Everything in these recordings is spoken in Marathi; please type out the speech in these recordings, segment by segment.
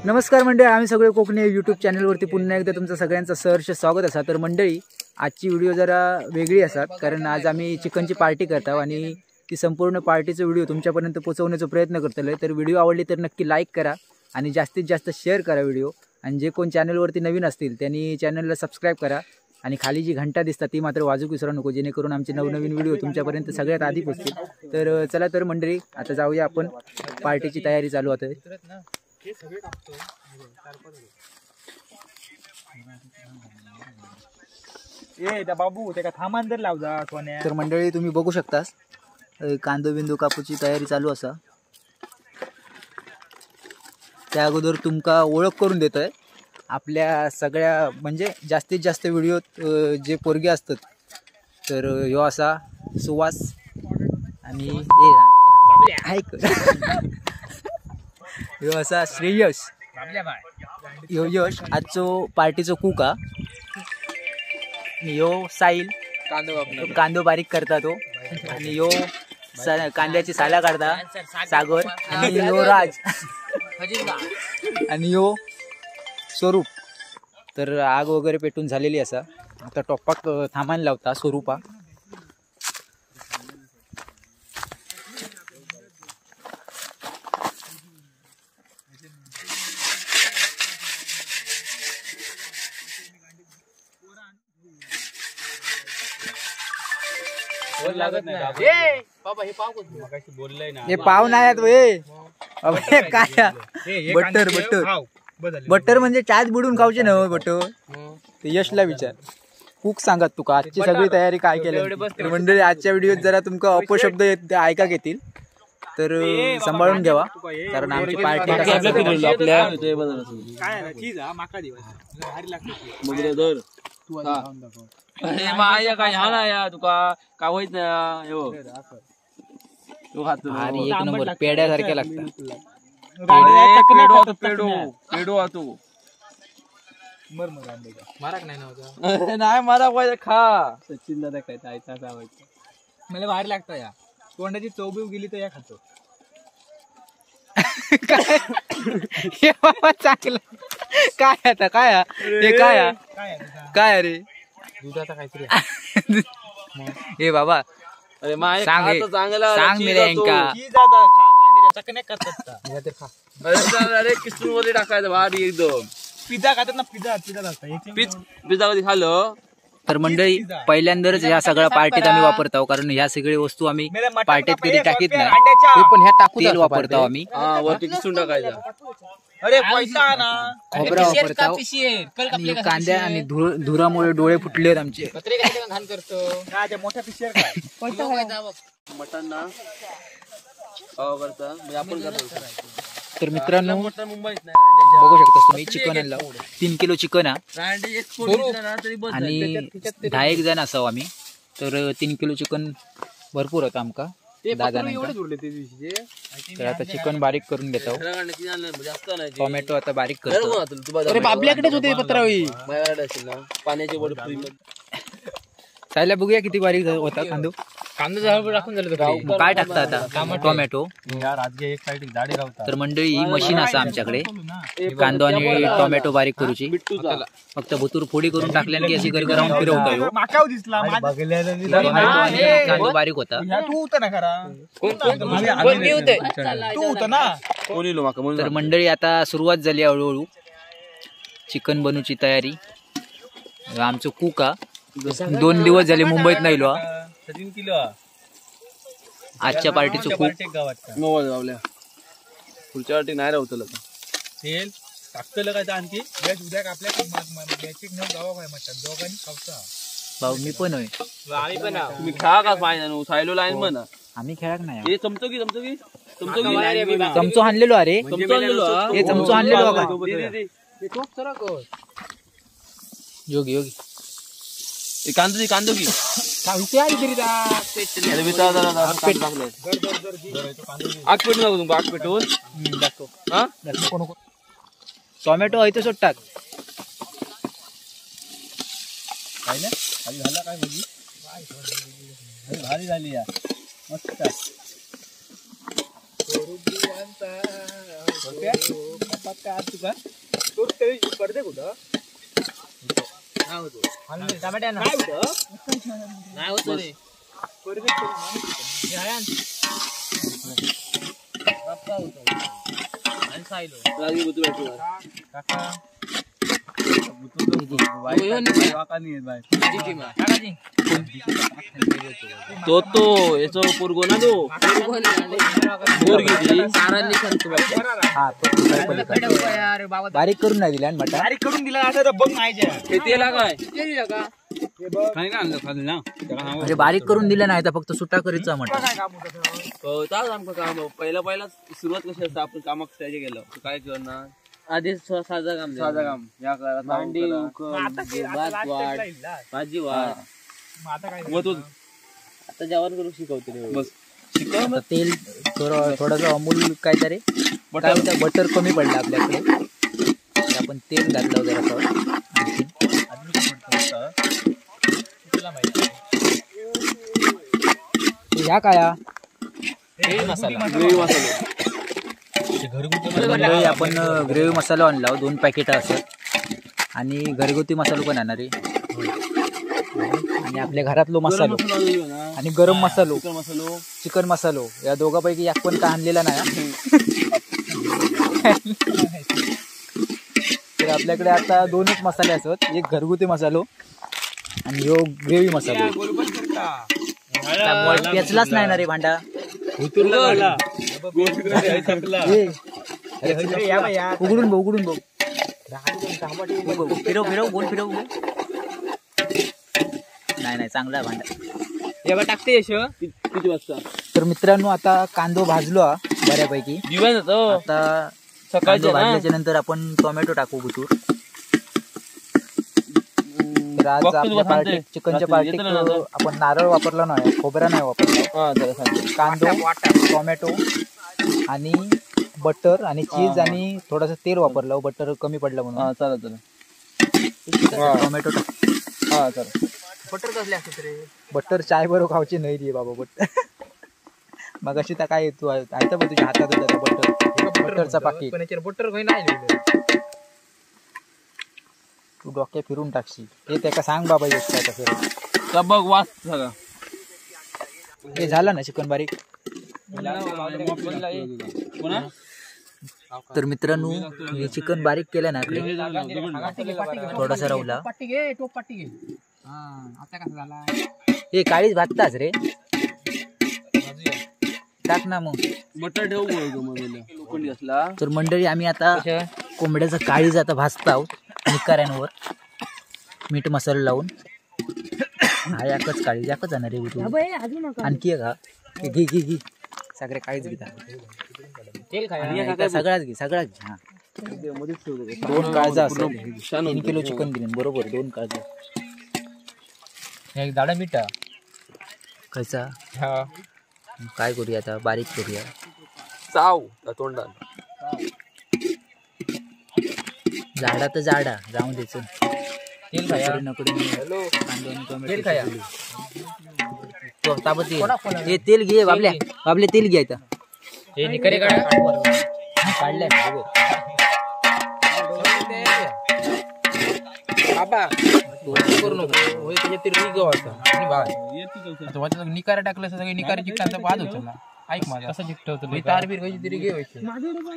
नमस्कार मंडळी, आम्ही सगळे कोकणी यूट्यूब चॅनलवरती पुन्हा एकदा तुमचं सगळ्यांचं सहर्ष स्वागत असा। तर मंडळी, आजची व्हिडिओ जरा वेगळी असतात, कारण आज आम्ही चिकनची पार्टी करतो आणि ती संपूर्ण पार्टीचा व्हिडिओ तुमच्यापर्यंत पोहोचवण्याचा प्रयत्न करतोय। तर व्हिडिओ आवडली तर नक्की लाईक करा आणि जास्तीत जास्त शेअर करा व्हिडिओ, आणि जे कोण चॅनलवरती नवीन असतील त्यांनी चॅनलला सबस्क्राईब करा आणि खाली जी घंटा दिसतात ती मात्र वाजूक विसरू नको, जेणेकरून आमचे नवनवीन व्हिडिओ तुमच्यापर्यंत सगळ्यात आधी पोहोचतील। तर चला तर मंडळी, आता जाऊया आपण, पार्टीची तयारी चालू होते। बाबू ते का थांबान जर लावजा। तर मंडळी, तुम्ही बघू शकता कांदो बिंदू कापूची तयारी चालू असा। त्या अगोदर तुमका ओळख करून देतोय आपल्या सगळ्या, म्हणजे जास्तीत जास्त व्हिडिओ जे पोरगे असतात, तर ह्यो असा सुवास आणि ऐक ह्यो असा श्रेयस, ह्यो यश आजचो पार्टीचो कुक हा, ह्यो साहिल कांदो बारीक करता तो, आणि ह्यो कांद्याची साला काढता सागर, आणि ह्यो राज आणि ह्यो स्वरूप। तर आग वगैरे पेटून झालेली असा, आता टॉपाक थांबान लावता स्वरूपा। हे पाव नाही काय बटर बटर म्हणजे चाच बुडून खाऊचे ना बटर। ते यशला विचार, कुक सांगत तुका आजची सगळी तयारी काय केली। मंडळी, आजच्या व्हिडिओत जरा तुमका अपशब्द ऐका घेतील, तर सांभाळून घ्यावा, कारण आमची पार्टी एक नंबर पेड्यासारख्या लागतात। नाही मारा पाहिजे खा सचिन दादा काय मला भारी लागतं या तोंडाची चौबीव गेली तर या खातो। चांगलं काय आता काय हे काय काय अरे दुधाचा काहीतरी हे बाबा, अरे सांग अरे किसून मध्ये टाकायचं भारी एकदम। पिझ्झा खातात ना, पिझ्झा कधी खाल्लं। तर मंडळी, पहिल्यांदाच ह्या सगळ्या पार्टीत आम्ही वापरतो, कारण ह्या सगळ्या वस्तू आम्ही पार्टीत कधी टाकीत नाही, पण ह्या तेल वापरतो आम्ही, वरती किसून टाकायचं। अरे पैसा ना, खोबरा वापरतो, आणि कांद्या आणि धुरामुळे डोळे फुटलेत आमचे। मोठ्या पिशेर मटन ना आपण। तर मित्रांनो, बघू शकता तुम्ही, चिकन आणलं 3 किलो चिकन आणि 10 जण असावं आम्ही, तर 3 किलो चिकन भरपूर होतं आमका 10 जणांना। तर आता चिकन बारीक करून घेतो, टोमॅटो आता बारीक करतो। आपल्याकडेच होते पत्रावी सायला बघूया किती बारीक होता कांदो। टाकून झालं काय टाकता आता टोमॅटो। तर मंडळी, ही मशीन असा आमच्याकडे कांदो आणि टोमॅटो बारीक करूची, फक्त भुतूर फोडी करून टाकल्याने की अशी गरगरावून फिरवतो। कांदो बारीक होता। तर मंडळी, आता सुरुवात झाली हळूहळू चिकन बनवची तयारी। आमचं कुक हा 2 दिवस झाले मुंबईत नाही लो, आजच्या पार्टीचं खूप पुढच्या वाटी नाही राहतलं तेल टाकतलं काय आणखी उद्या आपल्या दोघांनी खावचा भाऊ। मी पण होय, आम्ही पण तुम्ही खेळा का पाहिजे सायलो लाईन म्हणा, आम्ही खेळाक नाही। हे चमचो की चमचो आणलेलो, अरे हे चमचो आणलेलो का योगी योगी कांदो की आग पेटून नको, आग पेटून टोमॅटो आहे तो टाक। भारी झाली या मस्त। तुका तू पडते कुठं टमाट्या काय होतं नाही होत रे तो याचा पोरगो ना तो बारीक करून नाही दिला मटा बारीक करून दिला असं तर बघ नाही म्हणजे बारीक करून दिला नाही तर फक्त सुट्टा करीचा म्हटलं काम पहिला सुरुवात कशी असतं आपण कामाक त्याचे गेलो काय करणार आधी साधा काम या काळात भांडी भाजी वाढ आता जेवण करू शिकवते बस आता तेल थोडंसं अमूल काहीतरी बटर कमी पडलं आपल्याकडे आपण तेल घातलं जरा ह्या काया घरगुती आपण ग्रेव्ही मसाला आणला 2 पॅकेट असत आणि घरगुती मसालो पण आणणार आहे आणि आपल्या घरातलो मसालो आणि गरम मसालो चिकन मसालो या दोघांपैकी एक पण का आणलेला नाही तर आपल्याकडे आता 2च मसाले असत एक घरगुती मसालो आणि ह्यो ग्रेव्ही मसालो पेचलाच नाही ना रे भांडा उघडून बघ फिरव बोल फिरव नाही चांगला भांडा टाकते किती वाजता तर मित्रांनो आता कांदो भाजलो बऱ्यापैकी आता सकाळच्या भाजल्याच्या नंतर आपण टोमॅटो टाकू गुतूर तर आज आपल्या पार्टीत चिकनच्या पार्टीत आपण नारळ वापरला नाही खोबरा नाही वापरला कांदो टोमॅटो आणि बटर आणि चीज आणि थोडस तेल वापरलं बटर कमी पडलं म्हणून चालेल टोमॅटो टाक बटर कसले असते रे बटर चाय बरोबर खायची नाही रे बाबा बटर मग अशी तर काय तू ऐकतं बघ तुझ्या हातात होता बटरचा पाकिट बटर नाही तू डोक्या फिरून टाकशी हे त्याला सांग बाबा येत काय कसं बघ वास सगळं हे झालं ना चिकन बारीक तर मित्रांनो हे चिकन बारीक केलं ना थोडासा राहुला हे काळीच भाजताच रे टाक ना मग बटर ठेवू तर मंडळी आम्ही आता कोंबड्याचा काळीज आता भाजता आहोत निकाऱ्यांवर मीठ मसाला लावून हा एकच काळीज एकच जाणार आहे आणखी का घे सगळे काळीच घेता सगळ्याच घे हा 2 काळजा असेल 3 किलो चिकन दिले बरोबर 2 काळजा एक दाडा मिठा कसा काय करूया आता बारीक करूया चाव तोंडात झाडा तर झाडा जाऊन द्यायचं तेल खाया नकडून हॅलो तेल खाया हे तेल घे बाबल्या तेल घ्यायचं हे निकरे काढलंय बाबा करू नको त्याच्यात निकारा टाकलं सगळे निकारा चिकटांचा बाद होतो ना ऐक माझा कसं चिकटवतो तार बीर कशी तरी घे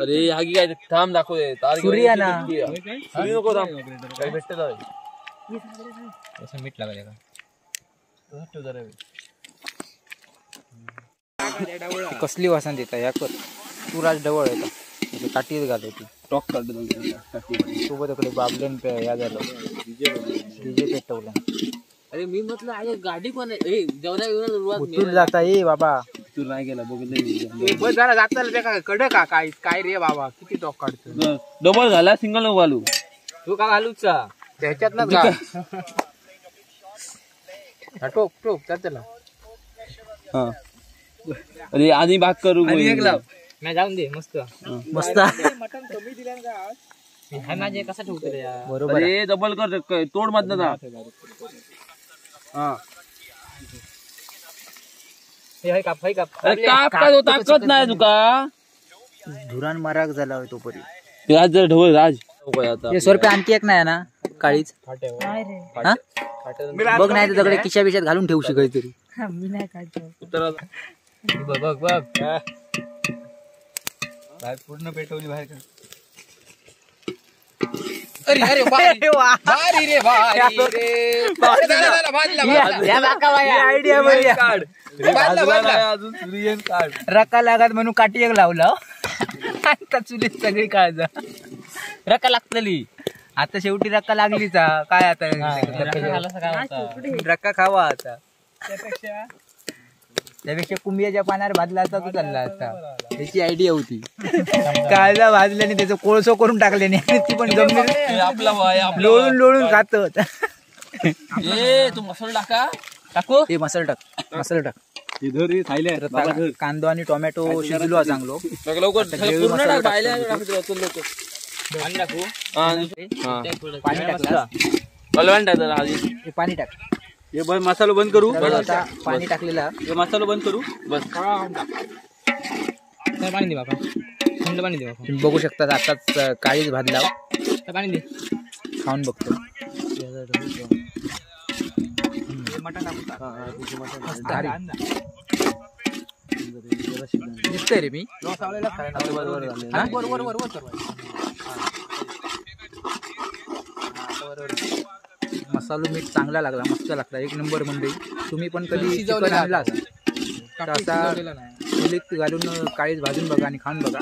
अरे आगी काय थांब दाखवते तार सूर्या ना सूर्य नको थांब काय भेटते जाऊ असं मीठ लागले का कसली वासन देता या कर तू राज डवळ येता काठीच घालवती टॉक काढतो सोबत बाबलेन या झालं डीजे पेटवलं अरे मी म्हटलं अरे गाडी पण आहे जेवढा जाता ये बाबा तू नाही गेला बघ जरा जाता कड का काय रे बाबा किती टॉक काढतो डबल घाला सिंगल नको घालू तू का घालूचा त्याच्यात ना टोक त्याला हा अरे आधी भाग करू नाही जाऊन दे मस्त मटन कमी दिल्या माझे कसं ठेवतो रे बरोबर अरे डबल कर तोड मत ना हा ताकद नाही तुका धुरान माराक झाला तो परी राज जर ढवळ राज हे 100 रुपये आणखी एक नाही ना काळीच हा? बघ नाही तर दगडे किशा बिशात घालून ठेवू शकत तरी बघ बघ पूर्ण पेटवली बाहेर अरे अरे भारी रे आयडिया बरी अजून सूर्यन काढ रक्का लागत म्हणून काठी एक लावला आता चुलीत सगळी काळज रक्का लागतली आता शेवटी रक्का लागलीच काय आता रक्का खावा आता त्यापेक्षा कुंभियाच्या पाण्यावर भाजला असता तो चालला असता त्याची आयडिया होती काळजा भाजल्याने त्याचं कोळसो करून टाकल्याने ती पण जमली लोळून लोळून खात तू मसाला टाका टाकू हे मसाला टाक कांदा आणि टोमॅटो शिजलो चांगलो पाणी टाक हे बस मसाला बंद करू आता पाणी टाकलेला हे मसाला बंद करू बस पाणी दे बाबा थंड पाणी दे बाबा तुम्ही बघू शकता आताच काळीच भाजला पाणी दे खाऊन बघतो दिसतंय रे मी मसालो मीठ चांगला लागला मस्त लागला एक नंबर मंडळी तुम्ही पण कधी चिकन आणला तर असा चुलीत घालून काळीच भाजून बघा आणि खाऊन बघा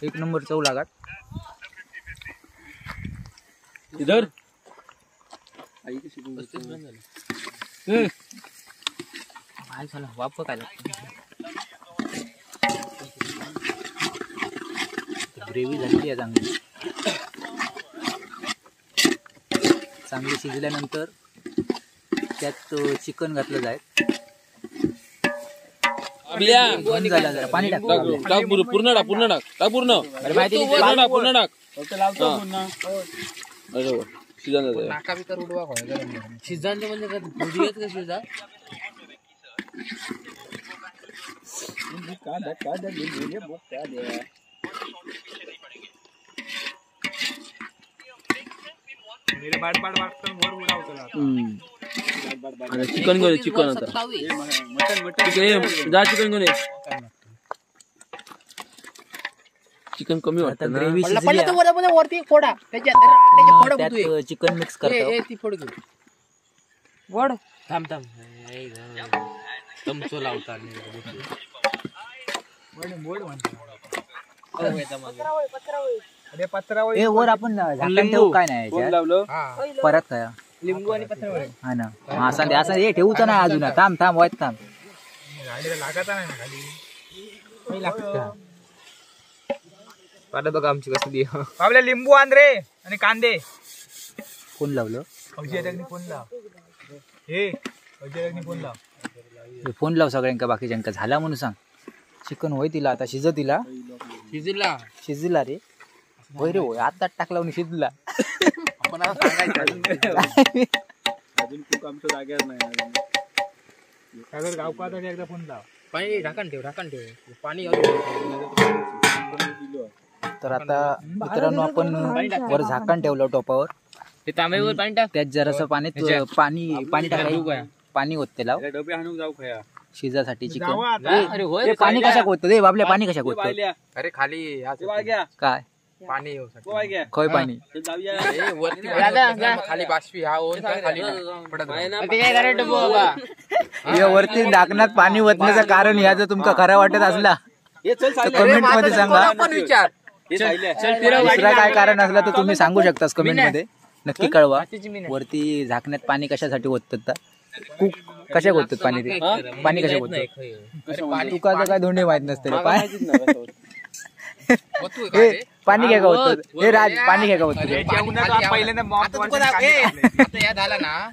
एक नंबर चव लागत इधर वाप काय ग्रेव्ही झालेली आहे चांगली चांगली शिजल्यानंतर त्यात चिकन घातलं जाईल पाणी टाक पूर्ण टाक पूर्ण शिजायचं म्हणजे भुजी येत का शिजा चिकन घेऊन चिकन आता जा चिकन घेऊन चिकन कमी वाटतं ना ग्रेव्ही वरती फोडा त्यात चिकन मिक्स करतो ती फोड घेऊ वड थांब चमचो लावता ए वर आपण झाकण ठेवू काय नाही याच्यात? परत काय लिंबू आणि पत्रावळी हा ना असं हे ठेवूचं नाही अजून थांब वाईट थांब बघा आमची कसली आपल्या लिंबू आण रे आणि कांदे कोण लावलं फोन लाव सगळ्यांका बाकीच्यांका झाला म्हणून सांग चिकन होय तिला आता शिजला रे होय रे होय आता टाकला म्हणून शिजला एकदा फोन लाव पाणी ढाकण ठेव पाणी तर आता मित्रांनो आपण वर झाकण ठेवलं टोपावर ते तांब्यावर पाणी टाक त्यात जरासं पाणी टाकायचं पाणी होत त्याला डबे हाणून जाऊ खया शिजासाठी चिकन पाणी कशाक होतं रे बाबल्या पाणी कशाक होतं अरे खाली काय पाणी खय पाणी खाली बाष्पी हा वरती ढाकण्यात पाणी ओतण्याचं कारण ह्या जर तुमका खरा वाटत असला तर कमेंट मध्ये सांगा दुसरा काय कारण असला तर तुम्ही सांगू शकता कमेंट मध्ये नक्की कळवा वरती झाकण्यात पाणी कशासाठी ओततात कुक कशा ओततात पाणी ते पाणी कशा ओततात तुका काय धोंडे माहित नसते पाणी घ्या का होत हे राज पाणी घ्या का होत झाला ना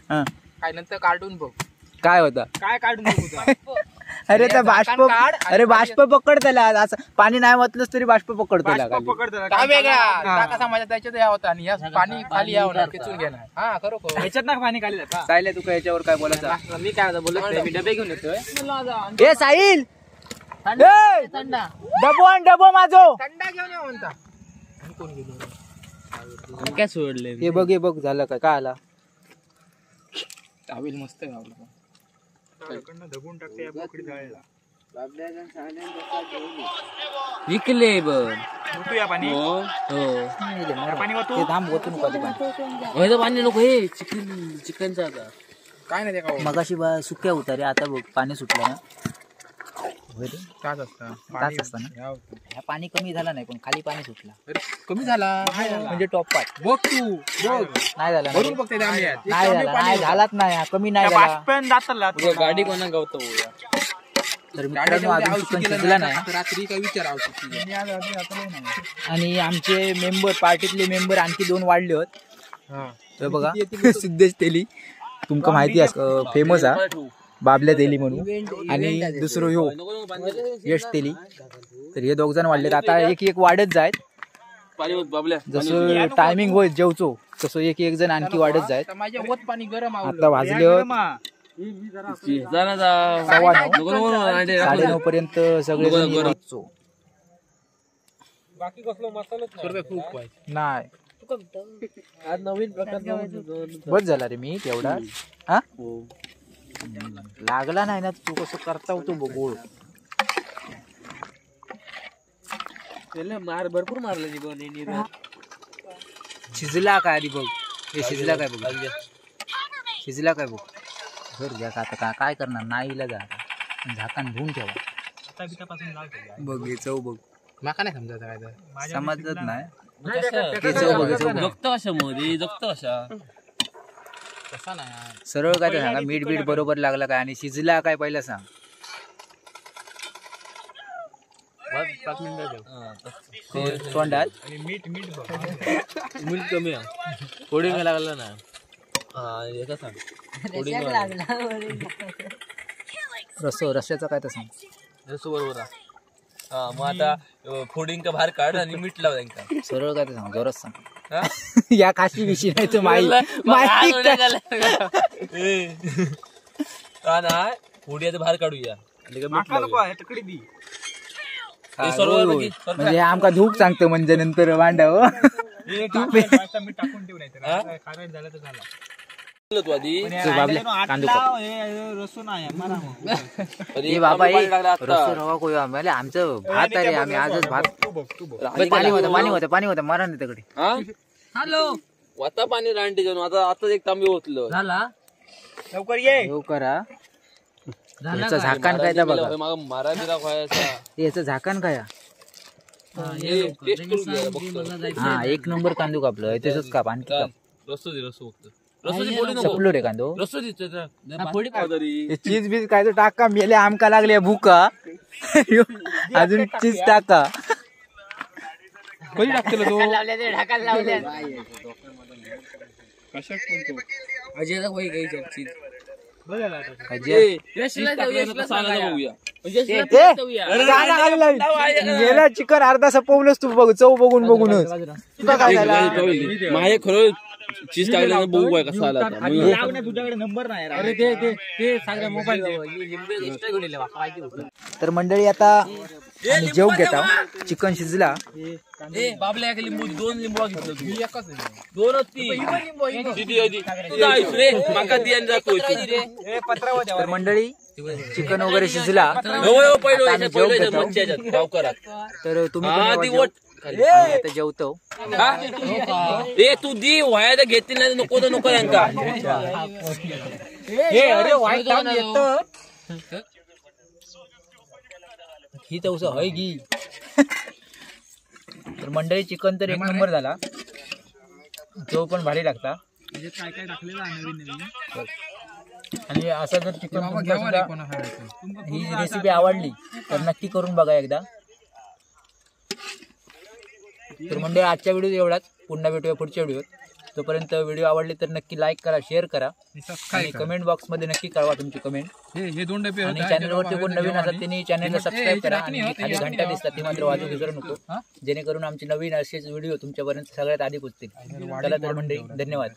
काय नंतर काढून बघ काय होता काय काढून अरे त्या बाष्प अरे बाष्प पकड त्याला असं पाणी नाही वाचलंच तरी बाष्प पकड त्याला त्याच्यात होता आणि पाणी खाली खेचून घेणार हा खरोखर ह्याच्यात ना पाणी खाली जातं साहिल तुका याच्यावर काय बोलायचं मी काय बोलत मी डबे घेऊन येतोय ए साहिल डबो माझो थंडा घेऊन ये म्हणता कोण गेलो काय सोडले हे बघ झालं काय आला टावेल मस्त गावला विकले बघ ते थांब ओतून पाणी नको हे चिकनचा आता काय नाही ते मगाशी सुक्या होता रे आता बघ पाणी सुटलं ना तास असता तास असता ना ह्या पाणी कमी झाला नाही पण खाली पाणी सुटला कमी झाला म्हणजे टॉप पाच बघ तू बघ नाही झाला भरून बघते नाही झालाच नाही हा, कमी नाही झाला गाडी कोणा गावतो तर मित्रांनो अजून चिकन शिजला नाही रात्री काय विचार आणि आमचे मेंबर पार्टीतले मेंबर आणखी 2 वाढले होत तर बघा सिद्धेश तेली तुमका माहिती आहे फेमस हा बाबल्या तेली म्हणून आणि दुसरं ह्यो यश तेली तर हे 2 जण वाढलेत आता एक वाढत जायत जसं टायमिंग होईल जेवचो तसं एक जण आणखी वाढत जायत माझ्या होत पाणी गरम आता वाजले 9:30 पर्यंत सगळे बाकी कसलो मसाला खूप नाही आज नवीन प्रकार बस झाला रे मी तेवढा हा लागला नाही ना तू कसं करता होतो गोळ मार भरपूर मारला शिजला काय आधी बघ हे शिजला काय बघ शिजला काय बघ घर घ्या आता काय करणार नाहीला जा झाकण धुवून ठेवा बघ हे चव बघ माका नाही समजत काय समजत नाही जगतो कशा मध्ये जगतो कशा कसा नाही सरळ काय ते सांगा मीठ बीठ बरोबर लागला काय आणि शिजला काय पहिला सांग 5 मिनिटं तोंडात आणि मीठ मीठ कमी आहे कोडिंग लागला ना याचा सांग रस्त्याचा काय तर सांग रस्सो बरोबर मग आता फोडिंग का बाहेर काढ आणि मीठ लाव त्यांना सरळ काय तर सांग जोरात सांग या काशी विषयी नाही तर माहिती का ना फोडी बाहेर काढूया म्हणजे आमका धूप सांगतो म्हणजे नंतर मांडाव आमचं भात अरे आम्ही आजच भात पाणी होतं मारा नाही तिकडे हॅलो आता पाणी रांटी जाऊन आता एक तांबे होतलं झाला लवकर ये लवकर याचं झाकण काय तर बघा मारा बिरा खायचा याचं झाकण काय हा 1 नंबर कांदो कापलं त्याच काप आणखी काप सपलो रे कांदो चीज बीज काय तो टाका मेले आमका लागले भूका अजून चीज टाका कधी टाकतेल तो मेला चिकन अर्धा सपवलंच तू बघ चव बघूनच तुका काय झाला माझे खरं चीज टाकल्यानं बघू काय कसा आला तुझ्याकडे नंबर नाही अरे ते सगळ्या मोबाईल तर मंडळी आता आम्ही जेवून घेता चिकन शिजला बाबल्या लिंबू 2 लिंबू घेतलं तू एकच 2 तर मंडळी चिकन वगैरे शिजला तर तुम्ही आता जेवतो तू दी व्हायला घेतली नाही नको तर नको यांका ही तवस हय घी तर मंडळी चिकन तर 1 नंबर झाला तो पण भारी लागता काय काय टाकलेलं नवीन आणि असं जर चिकन ही रेसिपी आवडली तर नक्की करून बघा एकदा तर मंडळी आजच्या व्हिडिओ एवढाच पुन्हा भेटूया पुढच्या व्हिडिओत तोपर्यंत व्हिडिओ आवडले तर नक्की लाईक करा शेअर करा आणि कमेंट बॉक्स मध्ये नक्की कळवा तुमची कमेंट हे 2 डबे आणि चॅनलवरती कोण नवीन असतात त्यांनी चॅनलला सबस्क्राईब करा आणि खाली घंटा दिसतात ती मात्र वाजवू विसरू नको जेणेकरून आमचे नवीन असेच व्हिडिओ तुमच्यापर्यंत सगळ्यात आधी पोहोचतील चला तर मंडळी धन्यवाद.